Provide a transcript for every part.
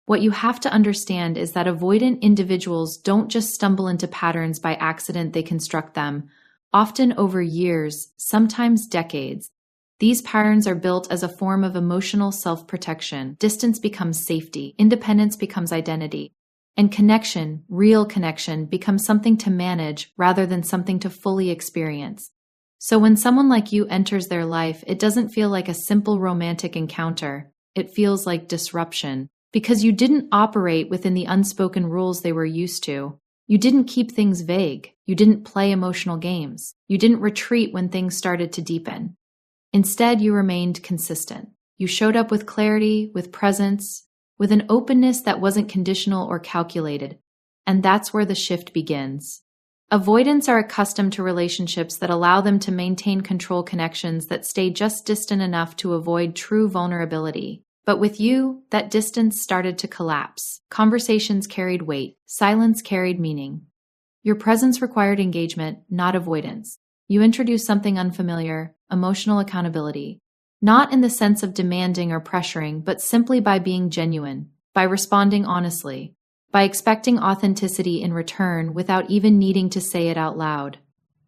What you have to understand is that avoidant individuals don't just stumble into patterns by accident, they construct them, often over years, sometimes decades. These patterns are built as a form of emotional self-protection. Distance becomes safety, independence becomes identity, and connection, real connection, becomes something to manage rather than something to fully experience. So when someone like you enters their life, it doesn't feel like a simple romantic encounter. It feels like disruption. Because you didn't operate within the unspoken rules they were used to. You didn't keep things vague. You didn't play emotional games. You didn't retreat when things started to deepen. Instead, you remained consistent. You showed up with clarity, with presence, with an openness that wasn't conditional or calculated. And that's where the shift begins. Avoidants are accustomed to relationships that allow them to maintain control, connections that stay just distant enough to avoid true vulnerability. But with you, that distance started to collapse. Conversations carried weight. Silence carried meaning. Your presence required engagement, not avoidance. You introduced something unfamiliar, emotional accountability. Not in the sense of demanding or pressuring, but simply by being genuine, by responding honestly, by expecting authenticity in return without even needing to say it out loud.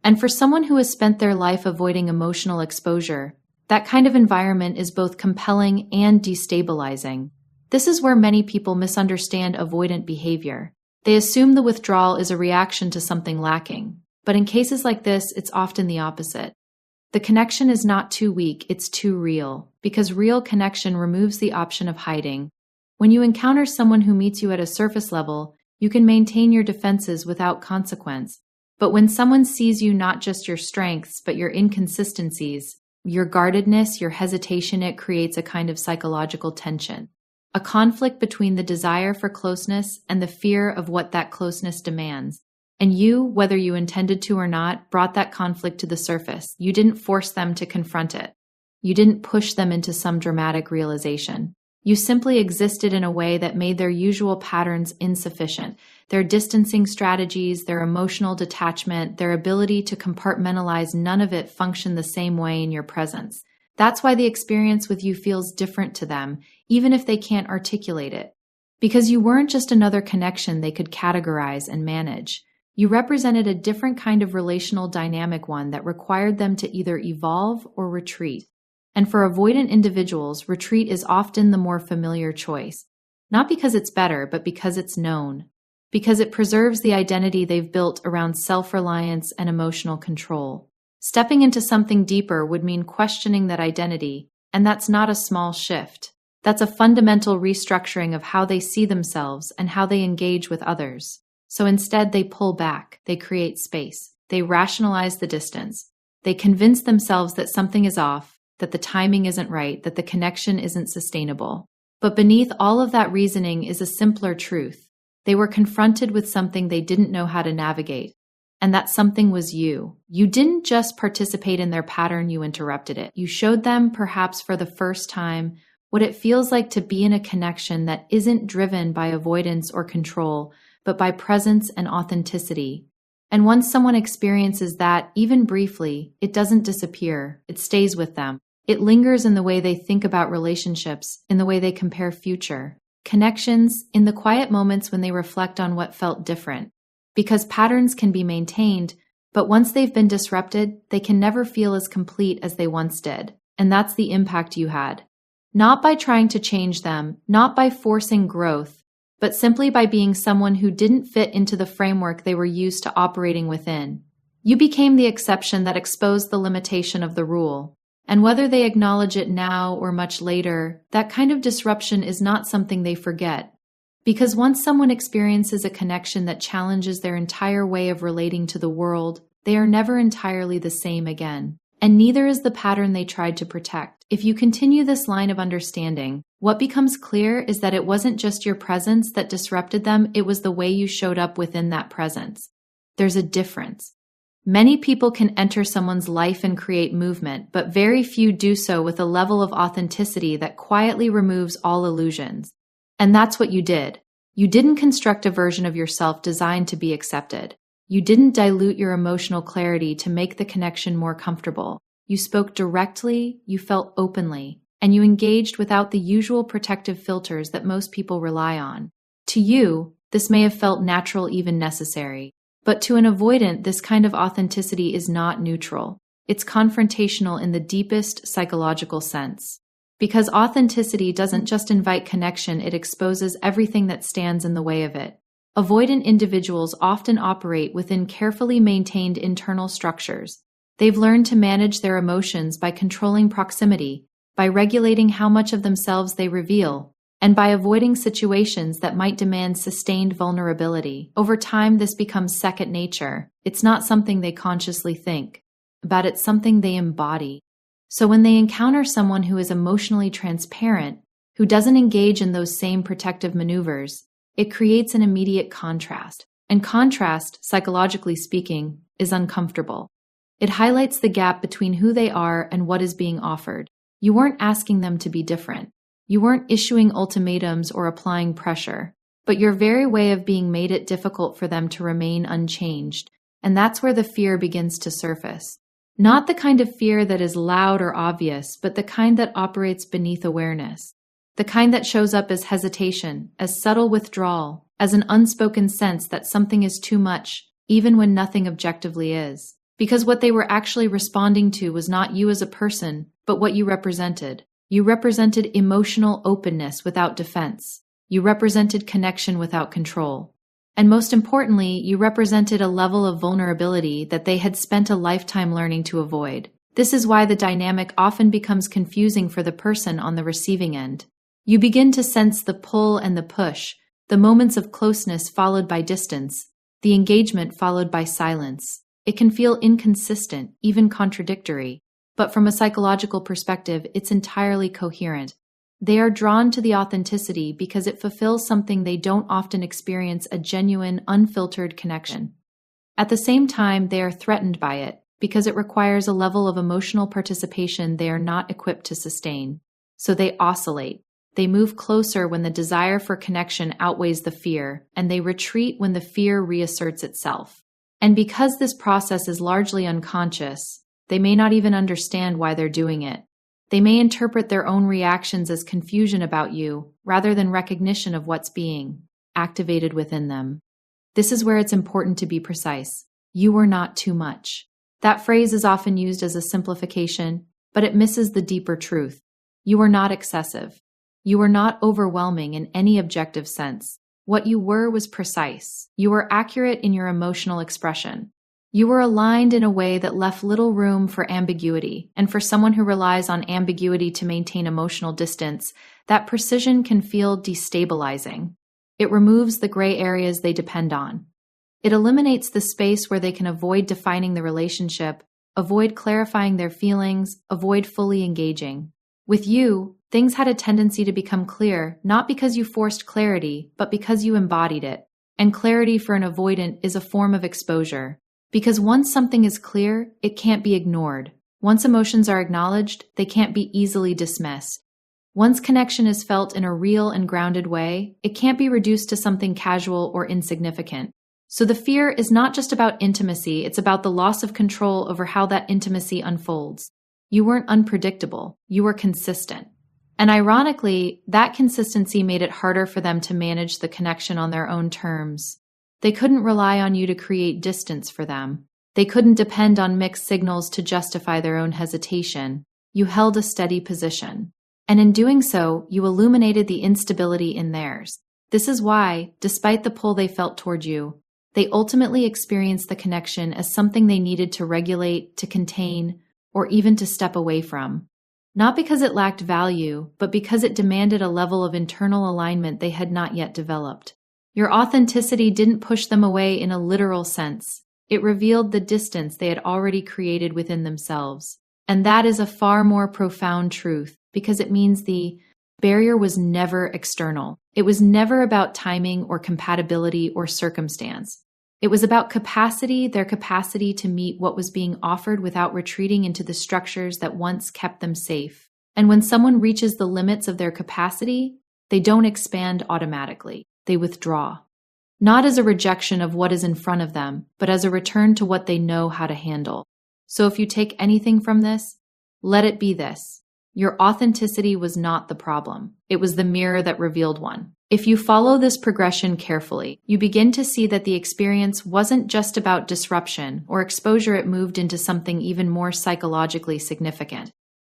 And for someone who has spent their life avoiding emotional exposure, that kind of environment is both compelling and destabilizing. This is where many people misunderstand avoidant behavior. They assume the withdrawal is a reaction to something lacking. But in cases like this, it's often the opposite. The connection is not too weak, it's too real, because real connection removes the option of hiding. When you encounter someone who meets you at a surface level, you can maintain your defenses without consequence. But when someone sees you not just your strengths, but your inconsistencies, your guardedness, your hesitation, it creates a kind of psychological tension. A conflict between the desire for closeness and the fear of what that closeness demands. And you, whether you intended to or not, brought that conflict to the surface. You didn't force them to confront it. You didn't push them into some dramatic realization. You simply existed in a way that made their usual patterns insufficient. Their distancing strategies, their emotional detachment, their ability to compartmentalize, none of it functioned the same way in your presence. That's why the experience with you feels different to them, even if they can't articulate it. Because you weren't just another connection they could categorize and manage. You represented a different kind of relational dynamic, one that required them to either evolve or retreat. And for avoidant individuals, retreat is often the more familiar choice. Not because it's better, but because it's known. Because it preserves the identity they've built around self-reliance and emotional control. Stepping into something deeper would mean questioning that identity, and that's not a small shift. That's a fundamental restructuring of how they see themselves and how they engage with others. So instead, they pull back, they create space, they rationalize the distance, they convince themselves that something is off, that the timing isn't right, that the connection isn't sustainable. But beneath all of that reasoning is a simpler truth. They were confronted with something they didn't know how to navigate. And that something was you. You didn't just participate in their pattern, you interrupted it. You showed them, perhaps for the first time, what it feels like to be in a connection that isn't driven by avoidance or control, but by presence and authenticity. And once someone experiences that, even briefly, it doesn't disappear. It stays with them. It lingers in the way they think about relationships, in the way they compare future connections, in the quiet moments when they reflect on what felt different. Because patterns can be maintained, but once they've been disrupted, they can never feel as complete as they once did. And that's the impact you had. Not by trying to change them, not by forcing growth, but simply by being someone who didn't fit into the framework they were used to operating within. You became the exception that exposed the limitation of the rule. And whether they acknowledge it now or much later, that kind of disruption is not something they forget. Because once someone experiences a connection that challenges their entire way of relating to the world, they are never entirely the same again. And neither is the pattern they tried to protect. If you continue this line of understanding, what becomes clear is that it wasn't just your presence that disrupted them, it was the way you showed up within that presence. There's a difference. Many people can enter someone's life and create movement, but very few do so with a level of authenticity that quietly removes all illusions. And that's what you did. You didn't construct a version of yourself designed to be accepted. You didn't dilute your emotional clarity to make the connection more comfortable. You spoke directly, you felt openly, and you engaged without the usual protective filters that most people rely on. To you, this may have felt natural, even necessary. But to an avoidant, this kind of authenticity is not neutral. It's confrontational in the deepest psychological sense. Because authenticity doesn't just invite connection, it exposes everything that stands in the way of it. Avoidant individuals often operate within carefully maintained internal structures. They've learned to manage their emotions by controlling proximity, by regulating how much of themselves they reveal, and by avoiding situations that might demand sustained vulnerability. Over time, this becomes second nature. It's not something they consciously think about, it's something they embody. So when they encounter someone who is emotionally transparent, who doesn't engage in those same protective maneuvers, it creates an immediate contrast. And contrast, psychologically speaking, is uncomfortable. It highlights the gap between who they are and what is being offered. You weren't asking them to be different. You weren't issuing ultimatums or applying pressure, but your very way of being made it difficult for them to remain unchanged. And that's where the fear begins to surface. Not the kind of fear that is loud or obvious, but the kind that operates beneath awareness. The kind that shows up as hesitation, as subtle withdrawal, as an unspoken sense that something is too much, even when nothing objectively is. Because what they were actually responding to was not you as a person, but what you represented. You represented emotional openness without defense. You represented connection without control. And most importantly, you represented a level of vulnerability that they had spent a lifetime learning to avoid. This is why the dynamic often becomes confusing for the person on the receiving end. You begin to sense the pull and the push, the moments of closeness followed by distance, the engagement followed by silence. It can feel inconsistent, even contradictory. But from a psychological perspective, it's entirely coherent. They are drawn to the authenticity because it fulfills something they don't often experience: a genuine, unfiltered connection. At the same time, they are threatened by it because it requires a level of emotional participation they are not equipped to sustain. So they oscillate. They move closer when the desire for connection outweighs the fear, and they retreat when the fear reasserts itself. And because this process is largely unconscious, they may not even understand why they're doing it. They may interpret their own reactions as confusion about you, rather than recognition of what's being activated within them. This is where it's important to be precise. You were not too much. That phrase is often used as a simplification, but it misses the deeper truth. You were not excessive. You were not overwhelming in any objective sense. What you were was precise. You were accurate in your emotional expression. You were aligned in a way that left little room for ambiguity, and for someone who relies on ambiguity to maintain emotional distance, that precision can feel destabilizing. It removes the gray areas they depend on. It eliminates the space where they can avoid defining the relationship, avoid clarifying their feelings, avoid fully engaging. With you, things had a tendency to become clear, not because you forced clarity, but because you embodied it. And clarity for an avoidant is a form of exposure. Because once something is clear, it can't be ignored. Once emotions are acknowledged, they can't be easily dismissed. Once connection is felt in a real and grounded way, it can't be reduced to something casual or insignificant. So the fear is not just about intimacy, it's about the loss of control over how that intimacy unfolds. You weren't unpredictable, you were consistent. And ironically, that consistency made it harder for them to manage the connection on their own terms. They couldn't rely on you to create distance for them. They couldn't depend on mixed signals to justify their own hesitation. You held a steady position. And in doing so, you illuminated the instability in theirs. This is why, despite the pull they felt toward you, they ultimately experienced the connection as something they needed to regulate, to contain, or even to step away from. Not because it lacked value, but because it demanded a level of internal alignment they had not yet developed. Your authenticity didn't push them away in a literal sense. It revealed the distance they had already created within themselves. And that is a far more profound truth, because it means the barrier was never external. It was never about timing or compatibility or circumstance. It was about capacity, their capacity to meet what was being offered without retreating into the structures that once kept them safe. And when someone reaches the limits of their capacity, they don't expand automatically. They withdraw. Not as a rejection of what is in front of them, but as a return to what they know how to handle. So if you take anything from this, let it be this. Your authenticity was not the problem. It was the mirror that revealed one. If you follow this progression carefully, you begin to see that the experience wasn't just about disruption or exposure, it moved into something even more psychologically significant.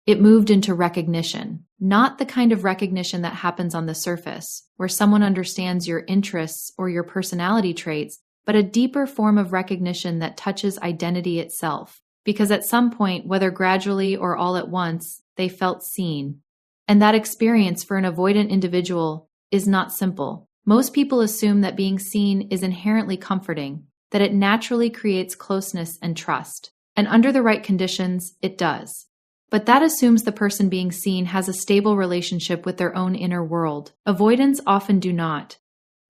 It moved into recognition, not the kind of recognition that happens on the surface, where someone understands your interests or your personality traits, but a deeper form of recognition that touches identity itself. Because at some point, whether gradually or all at once, they felt seen. And that experience for an avoidant individual is not simple. Most people assume that being seen is inherently comforting, that it naturally creates closeness and trust. And under the right conditions, it does. But that assumes the person being seen has a stable relationship with their own inner world. Avoidants often do not.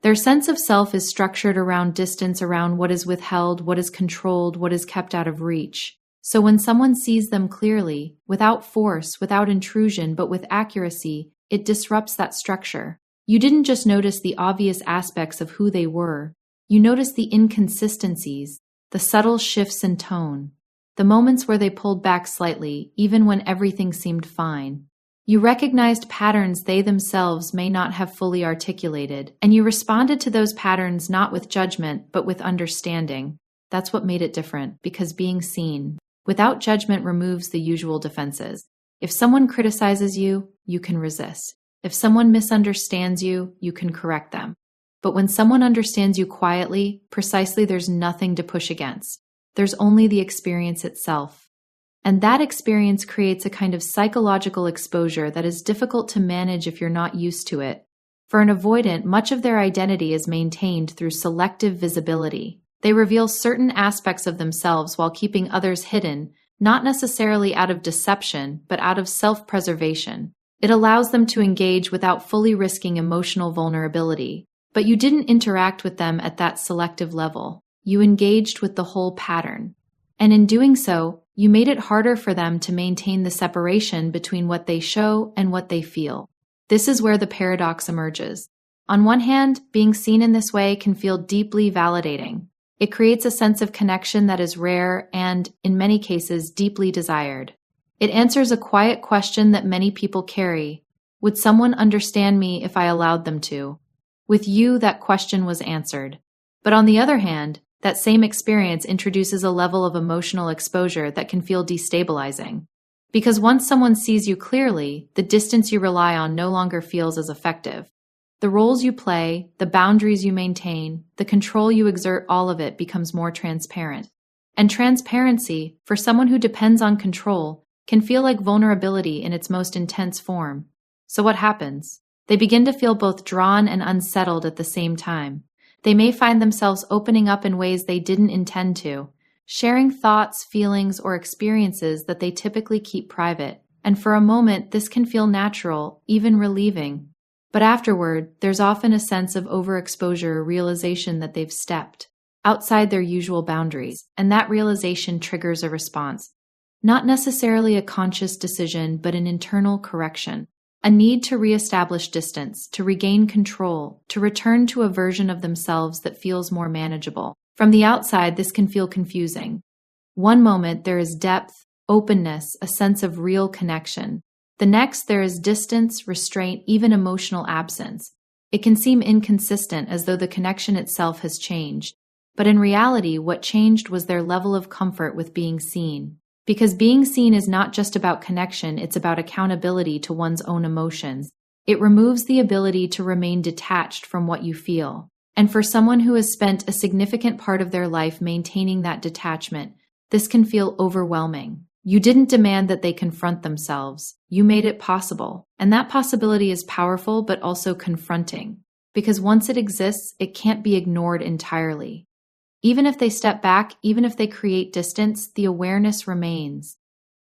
Their sense of self is structured around distance, around what is withheld, what is controlled, what is kept out of reach. So when someone sees them clearly, without force, without intrusion, but with accuracy, it disrupts that structure. You didn't just notice the obvious aspects of who they were. You noticed the inconsistencies, the subtle shifts in tone, the moments where they pulled back slightly, even when everything seemed fine. You recognized patterns they themselves may not have fully articulated, and you responded to those patterns not with judgment, but with understanding. That's what made it different, because being seen without judgment removes the usual defenses. If someone criticizes you, you can resist. If someone misunderstands you, you can correct them. But when someone understands you quietly, precisely, there's nothing to push against. There's only the experience itself. And that experience creates a kind of psychological exposure that is difficult to manage if you're not used to it. For an avoidant, much of their identity is maintained through selective visibility. They reveal certain aspects of themselves while keeping others hidden, not necessarily out of deception, but out of self-preservation. It allows them to engage without fully risking emotional vulnerability. But you didn't interact with them at that selective level. You engaged with the whole pattern. And in doing so, you made it harder for them to maintain the separation between what they show and what they feel. This is where the paradox emerges. On one hand, being seen in this way can feel deeply validating. It creates a sense of connection that is rare and, in many cases, deeply desired. It answers a quiet question that many people carry. Would someone understand me if I allowed them to? With you, that question was answered. But on the other hand, that same experience introduces a level of emotional exposure that can feel destabilizing. Because once someone sees you clearly, the distance you rely on no longer feels as effective. The roles you play, the boundaries you maintain, the control you exert, all of it becomes more transparent. And transparency, for someone who depends on control, can feel like vulnerability in its most intense form. So what happens? They begin to feel both drawn and unsettled at the same time. They may find themselves opening up in ways they didn't intend to, sharing thoughts, feelings, or experiences that they typically keep private. And for a moment, this can feel natural, even relieving. But afterward, there's often a sense of overexposure, a realization that they've stepped outside their usual boundaries, and that realization triggers a response. Not necessarily a conscious decision, but an internal correction. A need to reestablish distance, to regain control, to return to a version of themselves that feels more manageable. From the outside, this can feel confusing. One moment, there is depth, openness, a sense of real connection. The next, there is distance, restraint, even emotional absence. It can seem inconsistent, as though the connection itself has changed. But in reality, what changed was their level of comfort with being seen. Because being seen is not just about connection, it's about accountability to one's own emotions. It removes the ability to remain detached from what you feel. And for someone who has spent a significant part of their life maintaining that detachment, this can feel overwhelming. You didn't demand that they confront themselves. You made it possible. And that possibility is powerful, but also confronting. Because once it exists, it can't be ignored entirely. Even if they step back, even if they create distance, the awareness remains.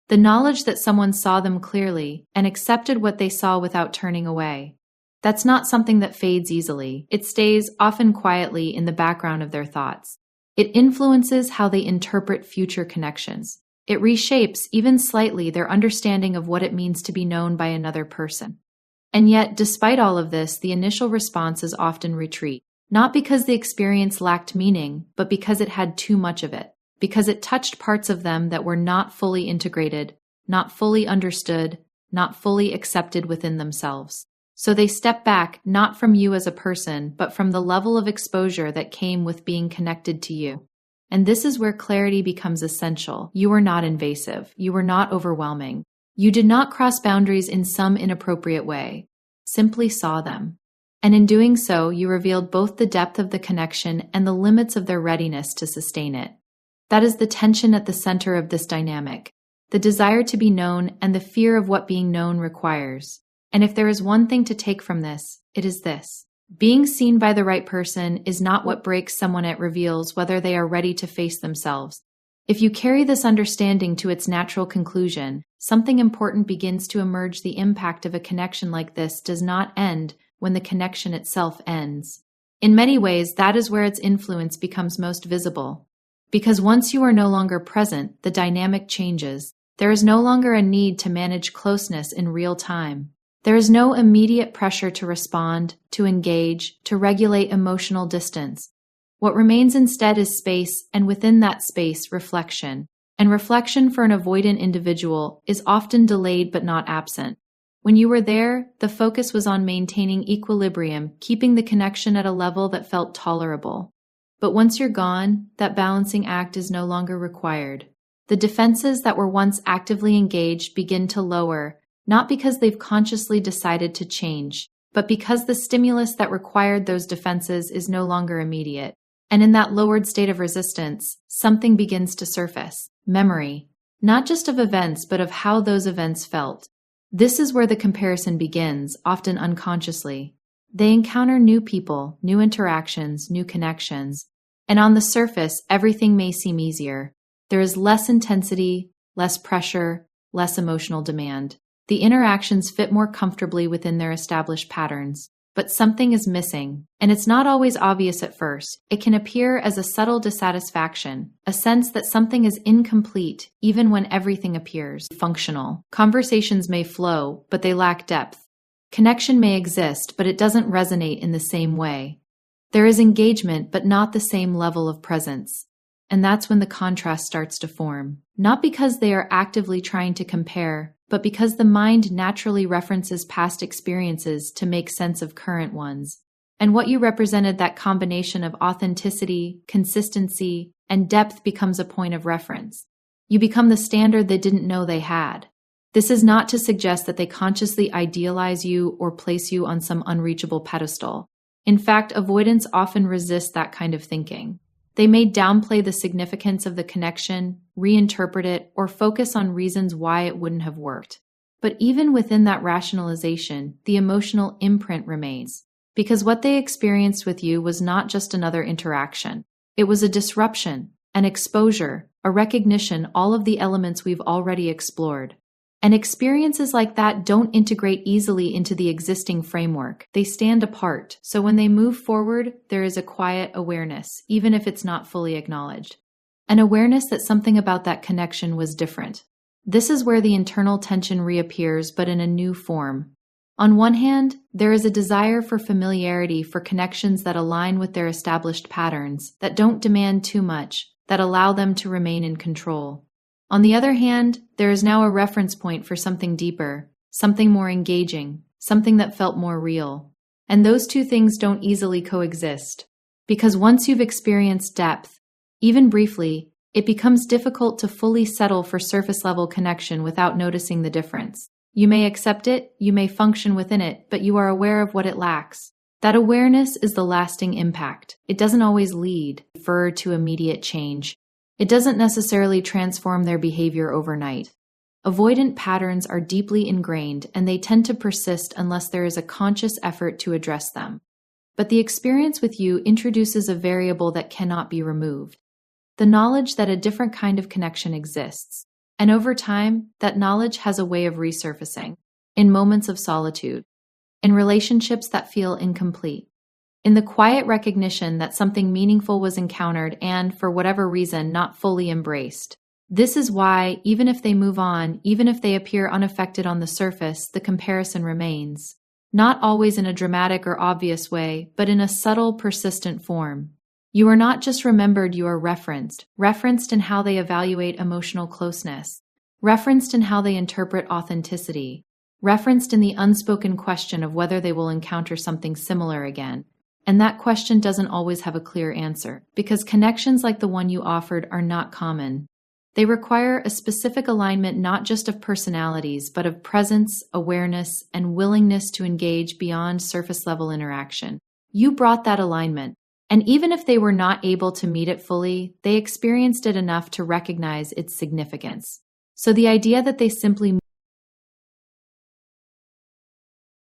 The knowledge that someone saw them clearly and accepted what they saw without turning away. That's not something that fades easily. It stays, often quietly, in the background of their thoughts. It influences how they interpret future connections. It reshapes, even slightly, their understanding of what it means to be known by another person. And yet, despite all of this, the initial response is often retreat. Not because the experience lacked meaning, but because it had too much of it. Because it touched parts of them that were not fully integrated, not fully understood, not fully accepted within themselves. So they step back not from you as a person, but from the level of exposure that came with being connected to you. And this is where clarity becomes essential. You were not invasive. You were not overwhelming. You did not cross boundaries in some inappropriate way. Simply saw them. And in doing so, you revealed both the depth of the connection and the limits of their readiness to sustain it. That is the tension at the center of this dynamic, the desire to be known and the fear of what being known requires. And if there is one thing to take from this, it is this. Being seen by the right person is not what breaks someone, it reveals whether they are ready to face themselves. If you carry this understanding to its natural conclusion, something important begins to emerge. The impact of a connection like this does not end when the connection itself ends. In many ways, that is where its influence becomes most visible. Because once you are no longer present, the dynamic changes. There is no longer a need to manage closeness in real time. There is no immediate pressure to respond, to engage, to regulate emotional distance. What remains instead is space, and within that space, reflection. And reflection for an avoidant individual is often delayed but not absent. When you were there, the focus was on maintaining equilibrium, keeping the connection at a level that felt tolerable. But once you're gone, that balancing act is no longer required. The defenses that were once actively engaged begin to lower, not because they've consciously decided to change, but because the stimulus that required those defenses is no longer immediate. And in that lowered state of resistance, something begins to surface. Memory. Not just of events, but of how those events felt. This is where the comparison begins, often unconsciously. They encounter new people, new interactions, new connections. And on the surface, everything may seem easier. There is less intensity, less pressure, less emotional demand. The interactions fit more comfortably within their established patterns. But something is missing, and it's not always obvious at first. It can appear as a subtle dissatisfaction, a sense that something is incomplete even when everything appears functional. Conversations may flow, but they lack depth. Connection may exist, but it doesn't resonate in the same way. There is engagement, but not the same level of presence. And that's when the contrast starts to form. Not because they are actively trying to compare, but because the mind naturally references past experiences to make sense of current ones. And what you represented, that combination of authenticity, consistency, and depth, becomes a point of reference. You become the standard they didn't know they had. This is not to suggest that they consciously idealize you or place you on some unreachable pedestal. In fact, avoidants often resist that kind of thinking. They may downplay the significance of the connection, reinterpret it, or focus on reasons why it wouldn't have worked. But even within that rationalization, the emotional imprint remains. Because what they experienced with you was not just another interaction. It was a disruption, an exposure, a recognition, all of the elements we've already explored. And experiences like that don't integrate easily into the existing framework. They stand apart. So when they move forward, there is a quiet awareness, even if it's not fully acknowledged. An awareness that something about that connection was different. This is where the internal tension reappears, but in a new form. On one hand, there is a desire for familiarity, for connections that align with their established patterns, that don't demand too much, that allow them to remain in control. On the other hand, there is now a reference point for something deeper, something more engaging, something that felt more real. And those two things don't easily coexist. Because once you've experienced depth, even briefly, it becomes difficult to fully settle for surface-level connection without noticing the difference. You may accept it, you may function within it, but you are aware of what it lacks. That awareness is the lasting impact. It doesn't always lead, refer to immediate change. It doesn't necessarily transform their behavior overnight. Avoidant patterns are deeply ingrained, and they tend to persist unless there is a conscious effort to address them. But the experience with you introduces a variable that cannot be removed. The knowledge that a different kind of connection exists. And over time, that knowledge has a way of resurfacing, in moments of solitude, in relationships that feel incomplete, in the quiet recognition that something meaningful was encountered and, for whatever reason, not fully embraced. This is why, even if they move on, even if they appear unaffected on the surface, the comparison remains. Not always in a dramatic or obvious way, but in a subtle, persistent form. You are not just remembered, you are referenced in how they evaluate emotional closeness, referenced in how they interpret authenticity, referenced in the unspoken question of whether they will encounter something similar again. And that question doesn't always have a clear answer, because connections like the one you offered are not common. They require a specific alignment not just of personalities, but of presence, awareness, and willingness to engage beyond surface-level interaction. You brought that alignment, and even if they were not able to meet it fully, they experienced it enough to recognize its significance. So the idea that they simply